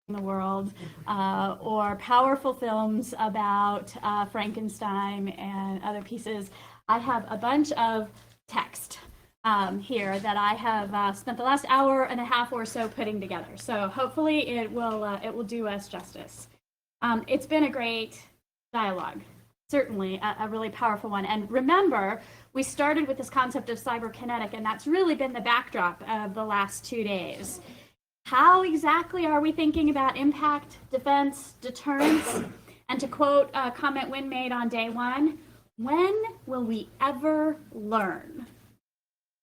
in the world, or powerful films about Frankenstein and other pieces. I have a bunch of text here that I have spent the last hour and a half or so putting together. So hopefully it will do us justice. It's been a great dialogue, certainly a really powerful one. And remember, we started with this concept of cyberkinetic, and that's really been the backdrop of the last 2 days. How exactly are we thinking about impact, defense, deterrence? And to quote a comment Wynn made on day one, when will we ever learn?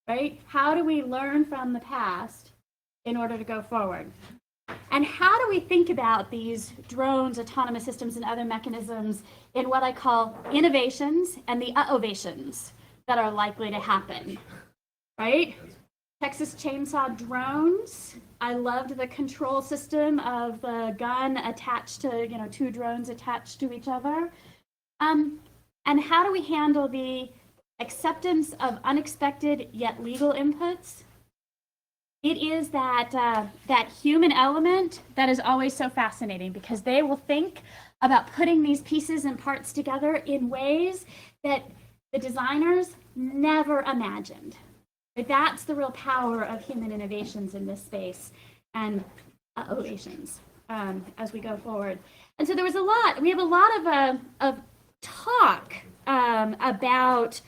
Right? How do we learn from the past in order to go forward? And how do we think about these drones, autonomous systems, and other mechanisms in what I call innovations and the ovations that are likely to happen, right? Texas Chainsaw drones. I loved the control system of the gun attached to, 2 drones attached to each other. And how do we handle the acceptance of unexpected yet legal inputs? It is that human element that is always so fascinating, because they will think about putting these pieces and parts together in ways that the designers never imagined. But that's the real power of human innovations in this space and ovations as we go forward. And so we have a lot of talk about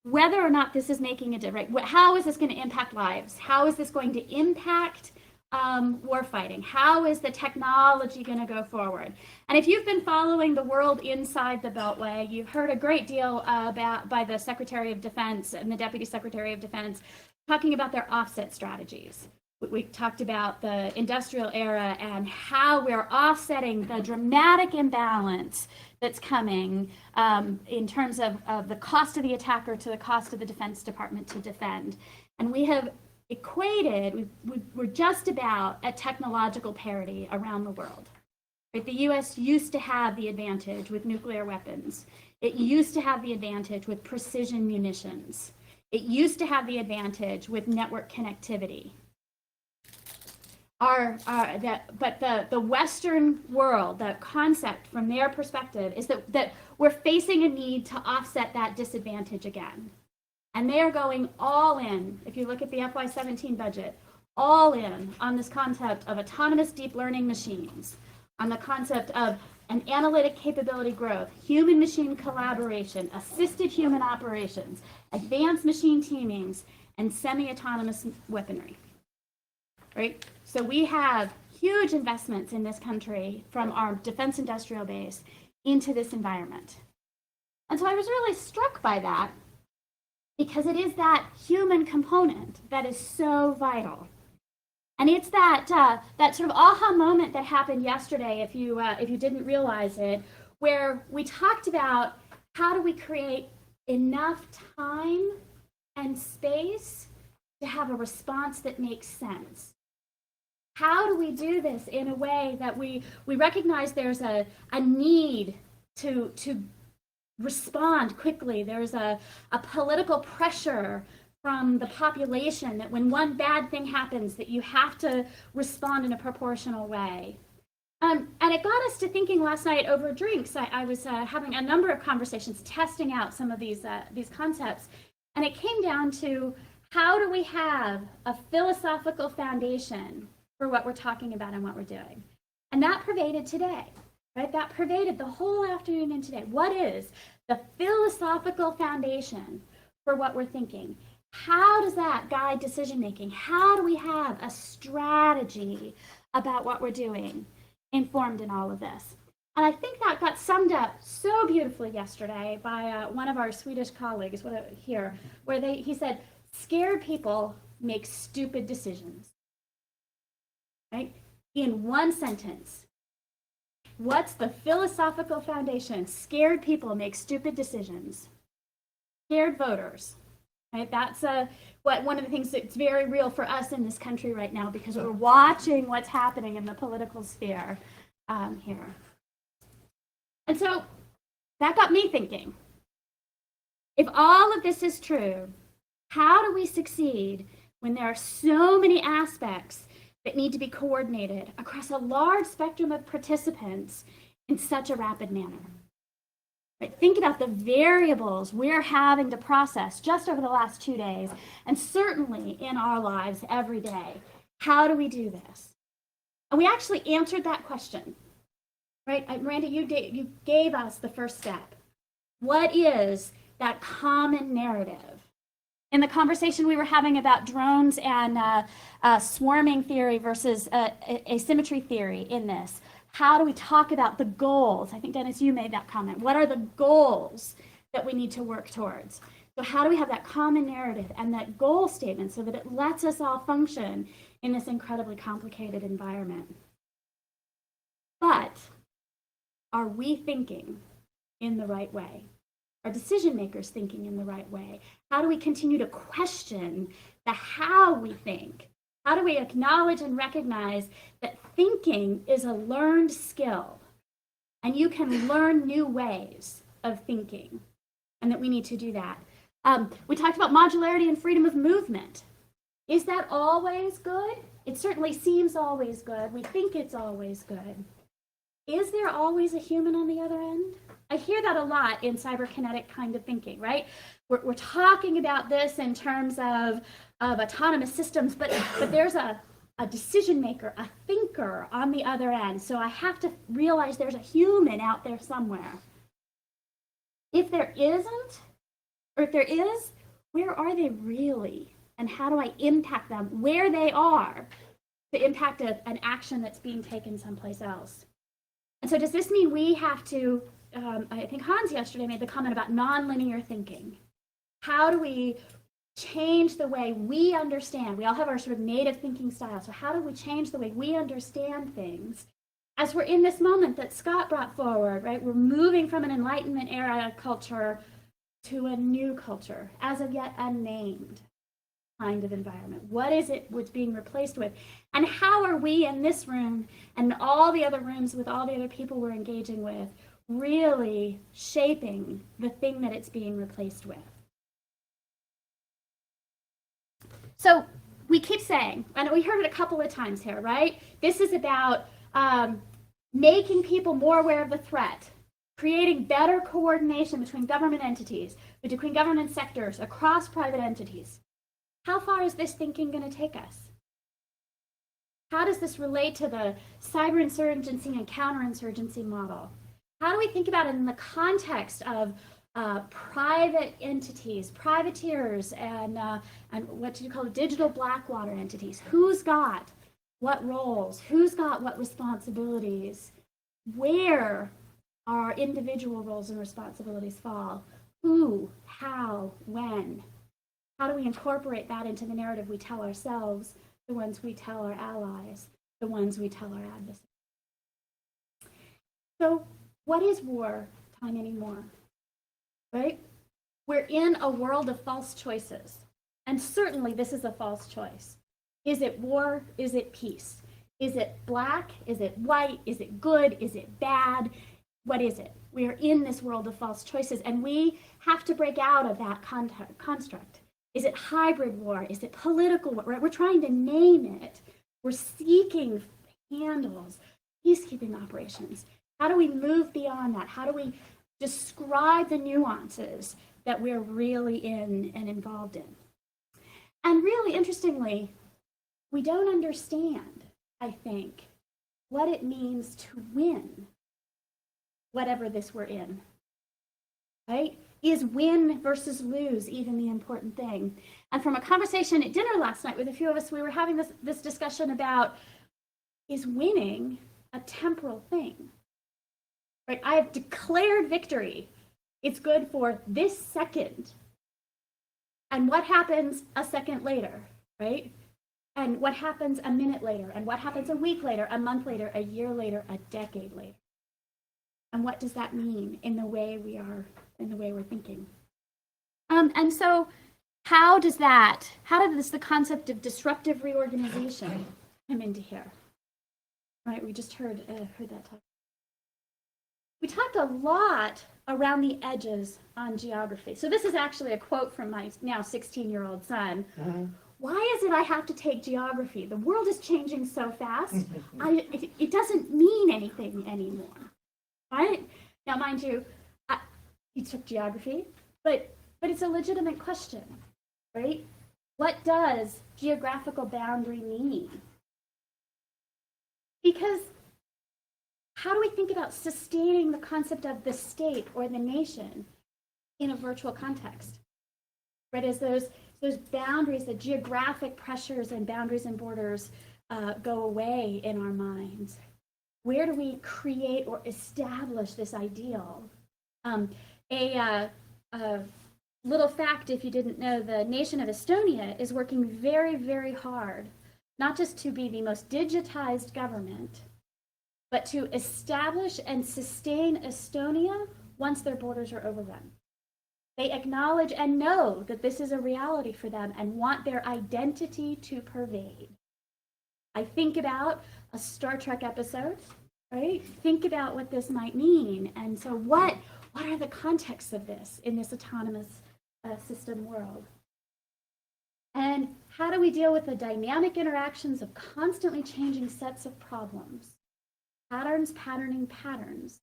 whether or not this is making a difference. How is this going to impact lives? How is this going to impact warfighting? How is the technology going to go forward? And if you've been following the world inside the Beltway, you've heard a great deal by the Secretary of Defense and the Deputy Secretary of Defense talking about their offset strategies. We talked about the industrial era and how we're offsetting the dramatic imbalance that's coming in terms of the cost of the attacker to the cost of the Defense Department to defend. And we have equated, we're just about at technological parity around the world. Right? The US used to have the advantage with nuclear weapons. It used to have the advantage with precision munitions. It used to have the advantage with network connectivity. But the Western world, the concept from their perspective is that we're facing a need to offset that disadvantage again. And they are going all in, if you look at the FY17 budget, all in on this concept of autonomous deep learning machines, on the concept of an analytic capability growth, human machine collaboration, assisted human operations, advanced machine teamings, and semi-autonomous weaponry. Right? So we have huge investments in this country from our defense industrial base into this environment. And so I was really struck by that, because it is that human component that is so vital. And it's that sort of aha moment that happened yesterday, if you didn't realize it, where we talked about how do we create enough time and space to have a response that makes sense. How do we do this in a way that we recognize there's a need to respond quickly? There's a political pressure from the population that when one bad thing happens, that you have to respond in a proportional way. And it got us to thinking last night over drinks. I was having a number of conversations, testing out some of these concepts, and it came down to how do we have a philosophical foundation for what we're talking about and what we're doing. And that pervaded today, right? That pervaded the whole afternoon and today. What is the philosophical foundation for what we're thinking? How does that guide decision making? How do we have a strategy about what we're doing informed in all of this? And I think that got summed up so beautifully yesterday by one of our Swedish colleagues here, where he said, scared people make stupid decisions. Right? In one sentence, what's the philosophical foundation? Scared people make stupid decisions. Scared voters, right? That's one of the things that's very real for us in this country right now, because we're watching what's happening in the political sphere here. And so that got me thinking, if all of this is true, how do we succeed when there are so many aspects that need to be coordinated across a large spectrum of participants in such a rapid manner. Right? Think about the variables we're having to process just over the last 2 days, and certainly in our lives every day. How do we do this? And we actually answered that question, right? Miranda, you gave us the first step. What is that common narrative? In the conversation we were having about drones and swarming theory versus asymmetry theory in this, how do we talk about the goals? I think, Dennis, you made that comment. What are the goals that we need to work towards? So how do we have that common narrative and that goal statement so that it lets us all function in this incredibly complicated environment? But are we thinking in the right way? Are decision makers thinking in the right way? How do we continue to question the how we think? How do we acknowledge and recognize that thinking is a learned skill and you can learn new ways of thinking, and that we need to do that? We talked about modularity and freedom of movement. Is that always good? It certainly seems always good. We think it's always good. Is there always a human on the other end? I hear that a lot in cyberkinetic kind of thinking, right? We're talking about this in terms of autonomous systems, but there's a decision maker, a thinker on the other end. So I have to realize there's a human out there somewhere. If there isn't, or if there is, where are they really? And how do I impact them where they are to impact an action that's being taken someplace else? And so does this mean we have to, I think Hans yesterday made the comment about nonlinear thinking. How do we change the way we understand? We all have our sort of native thinking style. So how do we change the way we understand things as we're in this moment that Scott brought forward, right? We're moving from an Enlightenment era culture to a new culture, as of yet unnamed kind of environment. What is it what's being replaced with? And how are we in this room and all the other rooms with all the other people we're engaging with really shaping the thing that it's being replaced with? So we keep saying, and we heard it a couple of times here, right? This is about making people more aware of the threat, creating better coordination between government entities, between government sectors, across private entities. How far is this thinking going to take us? How does this relate to the cyber insurgency and counterinsurgency model? How do we think about it in the context of private entities, privateers, and what do you call it, digital blackwater entities? Who's got what roles? Who's got what responsibilities? Where our individual roles and responsibilities fall? Who, how, when? How do we incorporate that into the narrative we tell ourselves, the ones we tell our allies, the ones we tell our adversaries? So what is war time anymore, right? We're in a world of false choices, and certainly this is a false choice. Is it war? Is it peace? Is it black? Is it white? Is it good? Is it bad? What is it? We are in this world of false choices, and we have to break out of that construct. Is it hybrid war? Is it political war? Right? We're trying to name it. We're seeking handles, peacekeeping operations. How do we move beyond that? How do we describe the nuances that we're really in and involved in? And really interestingly, we don't understand, I think, what it means to win whatever this we're in, right? Is win versus lose even the important thing? And from a conversation at dinner last night with a few of us, we were having this discussion about, is winning a temporal thing? Right? I have declared victory. It's good for this second. And what happens a second later, right? And what happens a minute later? And what happens a week later, a month later, a year later, a decade later? And what does that mean in the way we are, in the way we're thinking? And so how does the concept of disruptive reorganization come into here? Right, we just heard that talk. We talked a lot around the edges on geography. So this is actually a quote from my now 16-year-old son. Mm-hmm. why is it I have to take geography? The world is changing so fast. It doesn't mean anything anymore, right? Now, mind you, you took geography, but it's a legitimate question, right? What does geographical boundary mean? Because how do we think about sustaining the concept of the state or the nation in a virtual context? Right, as those boundaries, the geographic pressures and boundaries and borders go away in our minds, where do we create or establish this ideal? A little fact, if you didn't know, the nation of Estonia is working very, very hard, not just to be the most digitized government, but to establish and sustain Estonia once their borders are overrun. They acknowledge and know that this is a reality for them and want their identity to pervade. I think about a Star Trek episode, right? Think about what this might mean. And so what are the contexts of this in this autonomous system world? And how do we deal with the dynamic interactions of constantly changing sets of problems? Patterning patterns,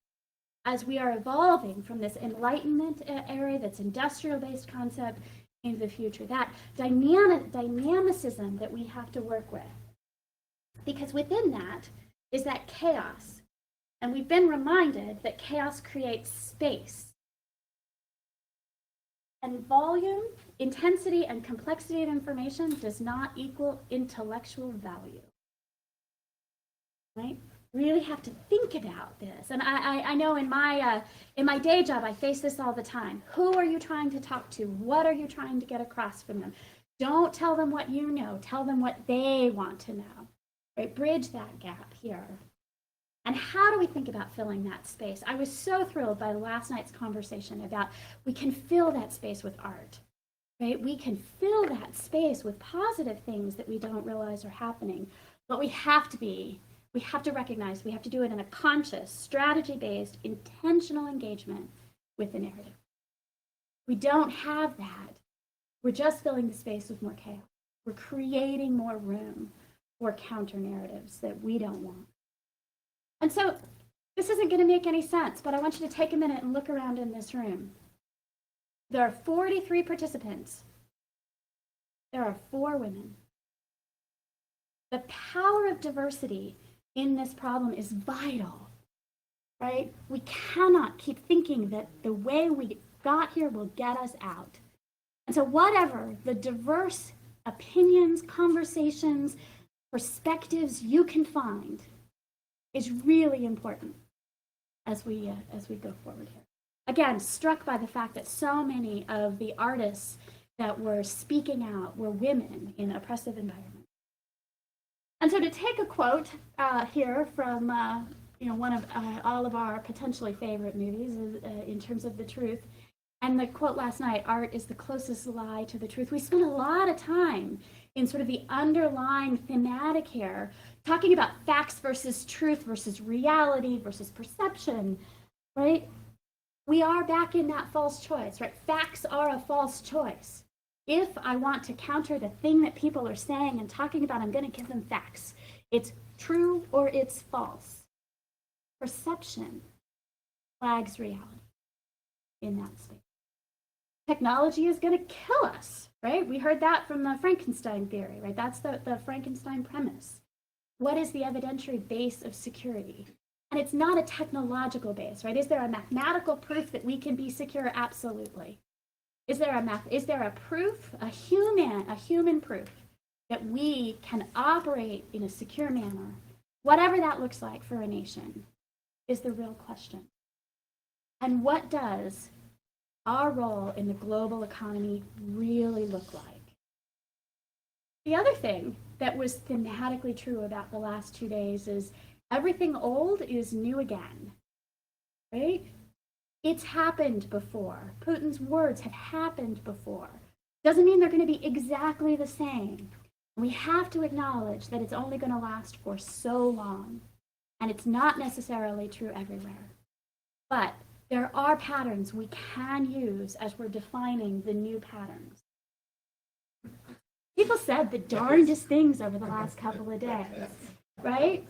as we are evolving from this Enlightenment era, that's industrial-based concept, into the future. That dynamicism that we have to work with. Because within that is that chaos. And we've been reminded that chaos creates space. And volume, intensity, and complexity of information does not equal intellectual value. Right? Really have to think about this. And I know in my day job, I face this all the time. Who are you trying to talk to? What are you trying to get across from them? Don't tell them what you know. Tell them what they want to know. Right? Bridge that gap here. And how do we think about filling that space? I was so thrilled by last night's conversation about we can fill that space with art. Right? We can fill that space with positive things that we don't realize are happening. But we have to recognize, we have to do it in a conscious, strategy-based, intentional engagement with the narrative. We don't have that. We're just filling the space with more chaos. We're creating more room for counter-narratives that we don't want. And so this isn't going to make any sense, but I want you to take a minute and look around in this room. There are 43 participants. There are 4 women. The power of diversity in this problem is vital, right? We cannot keep thinking that the way we got here will get us out. And so whatever the diverse opinions, conversations, perspectives you can find is really important as we go forward here. Again, struck by the fact that so many of the artists that were speaking out were women in oppressive environments. And so to take a quote here from one of all of our potentially favorite movies in terms of the truth, and the quote last night, art is the closest lie to the truth. We spent a lot of time in sort of the underlying thematic here, talking about facts versus truth versus reality versus perception, right? We are back in that false choice, right? Facts are a false choice. If I want to counter the thing that people are saying and talking about, I'm going to give them facts. It's true or it's false. Perception flags reality in that space. Technology is going to kill us, right? We heard that from the Frankenstein theory, right? That's the Frankenstein premise. What is the evidentiary base of security? And it's not a technological base, right? Is there a mathematical proof that we can be secure? Absolutely. Is there a proof, a human proof that we can operate in a secure manner, whatever that looks like for a nation, is the real question. And what does our role in the global economy really look like? The other thing that was thematically true about the last 2 days is everything old is new again, right? It's happened before. Putin's words have happened before. Doesn't mean they're going to be exactly the same. We have to acknowledge that it's only going to last for so long, and it's not necessarily true everywhere. But there are patterns we can use as we're defining the new patterns. People said the darndest things over the last couple of days, right?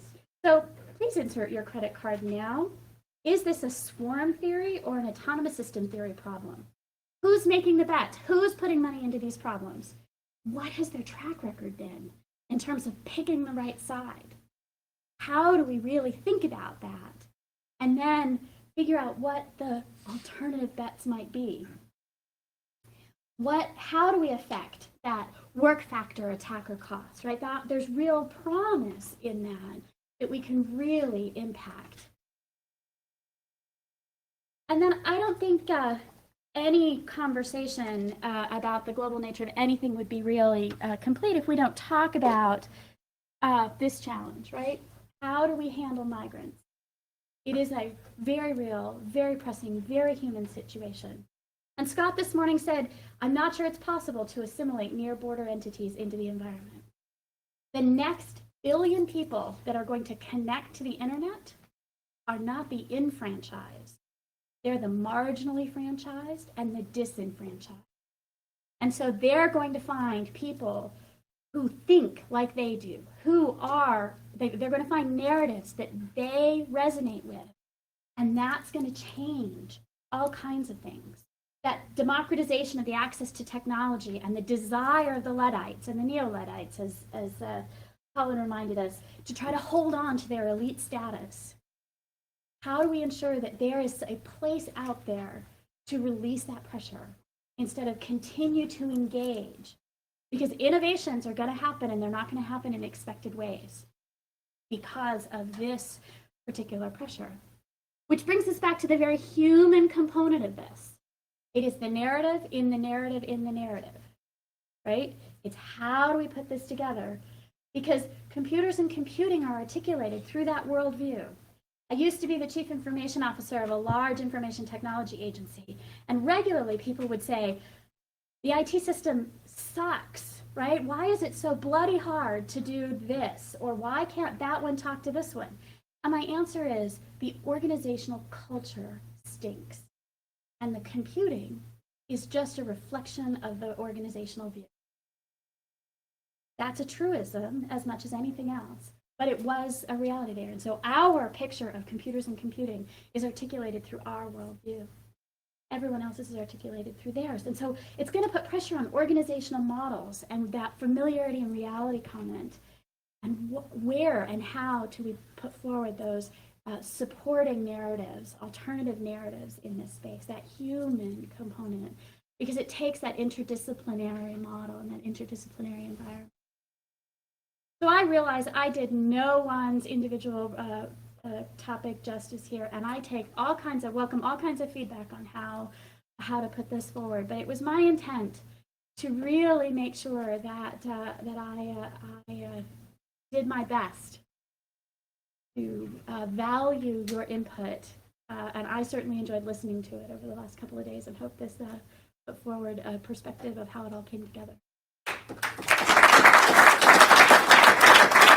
So please insert your credit card now. Is this a swarm theory or an autonomous system theory problem? Who's making the bet? Who's putting money into these problems? What has their track record been in terms of picking the right side? How do we really think about that? And then figure out what the alternative bets might be. How do we affect that work factor attacker cost, right? There's real promise in that we can really impact. And then I don't think any conversation about the global nature of anything would be really complete if we don't talk about this challenge, right? How do we handle migrants? It is a very real, very pressing, very human situation. And Scott this morning said, I'm not sure it's possible to assimilate near-border entities into the environment. The next billion people that are going to connect to the internet are not the enfranchised. They're the marginally franchised and the disenfranchised. And so they're going to find people who think like they do, they're going to find narratives that they resonate with. And that's going to change all kinds of things. That democratization of the access to technology and the desire of the Luddites and the neo-Luddites, as Colin reminded us, to try to hold on to their elite status. How do we ensure that there is a place out there to release that pressure instead of continue to engage? Because innovations are going to happen, and they're not going to happen in expected ways because of this particular pressure. Which brings us back to the very human component of this. It is the narrative in the narrative in the narrative, right? It's how do we put this together? Because computers and computing are articulated through that worldview. I used to be the chief information officer of a large information technology agency, and regularly people would say, the IT system sucks, right? Why is it so bloody hard to do this? Or why can't that one talk to this one? And my answer is the organizational culture stinks. And the computing is just a reflection of the organizational view. That's a truism as much as anything else, but it was a reality there. And so our picture of computers and computing is articulated through our worldview. Everyone else's is articulated through theirs. And so it's going to put pressure on organizational models and that familiarity and reality comment. And where and how do we put forward those supporting narratives, alternative narratives in this space, that human component, because it takes that interdisciplinary model and that interdisciplinary environment. So I realize I did no one's individual topic justice here, and I welcome all kinds of feedback on how to put this forward. But it was my intent to really make sure that I did my best to value your input, and I certainly enjoyed listening to it over the last couple of days, and hope this put forward a perspective of how it all came together.